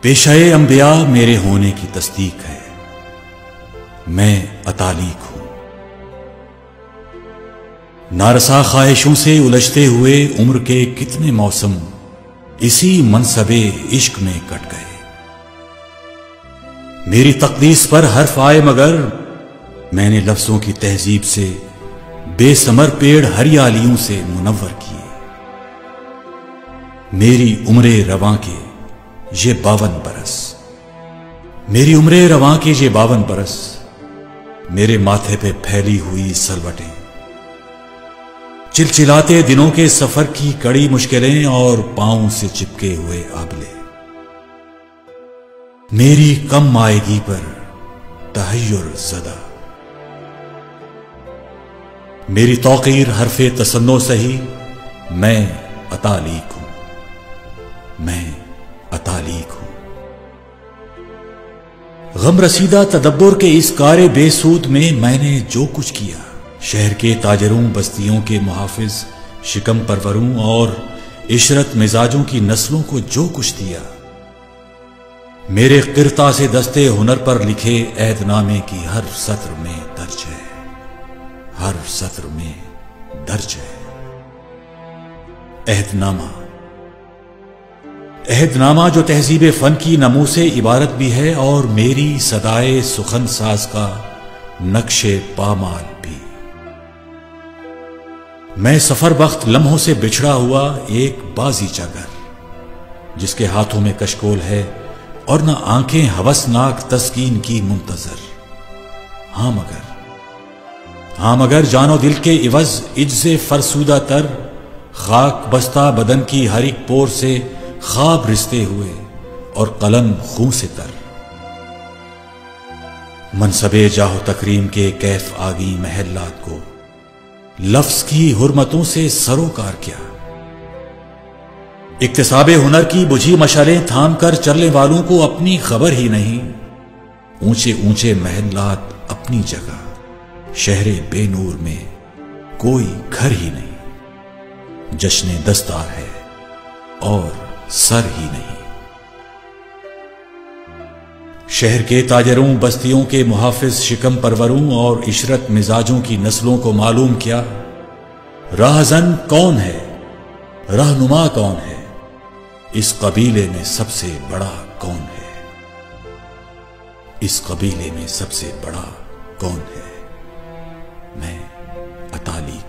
پیشہ انبیاء میرے ہونے کی تصدیق ہے، میں اتالیق ہوں۔ نارسا خواہشوں سے الجھتے ہوئے عمر کے کتنے موسم اسی منصب عشق میں کٹ گئے۔ میری تقدیس پر حرف آئے مگر میں نے لفظوں کی تہذیب سے بے ثمر پیڑ ہریالیوں سے منور کیے۔ میری عمر رواں کے یہ 52 برس، میری عمر رواں کے یہ 52 برس، میرے ماتھے پہ پھیلی ہوئی سلوٹیں، چلچلاتے دنوں کے سفر کی کڑی مشکلیں اور پاؤں سے چپکے ہوئے آبلے، میری کم مائگی پر تحیر زدہ، میری توقیر حرف تصنع سہی، میں اتالیق ہوں، میں اتالیق ہوں۔ غم رسیدہ تدبر کے اس کار بے سود میں نے جو کچھ کیا، شہر کے تاجروں، بستیوں کے محافظ، شکم پروروں اور عشرت مزاجوں کی نسلوں کو جو کچھ دیا، میرے قرطا سے دستے ہنر پر لکھے عہد نامے کی ہر سطر میں درج ہے، ہر سطر میں درج ہے۔ عہد نامہ، عہد نامہ جو تہذیب فن کی نمو سے عبارت بھی ہے اور میری صدائے سخن ساز کا نقش پامال بھی۔ میں سفر بخت لمحوں سے بچھڑا ہوا ایک بازیچہ گر، جس کے ہاتھوں میں کشکول ہے اور نہ آنکھیں ہوسناک تسکین کی منتظر۔ ہاں مگر جان و دل کے عوض عجز فرسودہ تر، خاک بستہ بدن کی ہر ایک پور سے خواب رستے ہوئے اور قلم خون سے تر، منصب جاہ و تکریم کے کیف آگی محلات کو لفظ کی حرمتوں سے سروکار کیا۔ اکتساب ہنر کی بجھی مشعلیں تھام کر چلنے والوں کو اپنی خبر ہی نہیں، اونچے اونچے محلات اپنی جگہ، شہر بے نور میں کوئی گھر ہی نہیں، جشن دستار ہے اور سر ہی نہیں۔ شہر کے تاجروں، بستیوں کے محافظ، شکم پروروں اور عشرت مزاجوں کی نسلوں کو معلوم کیا راہزن کون ہے، رہنما کون ہے، اس قبیلے میں سب سے بڑا کون ہے، اس قبیلے میں سب سے بڑا کون ہے۔ میں اتالیق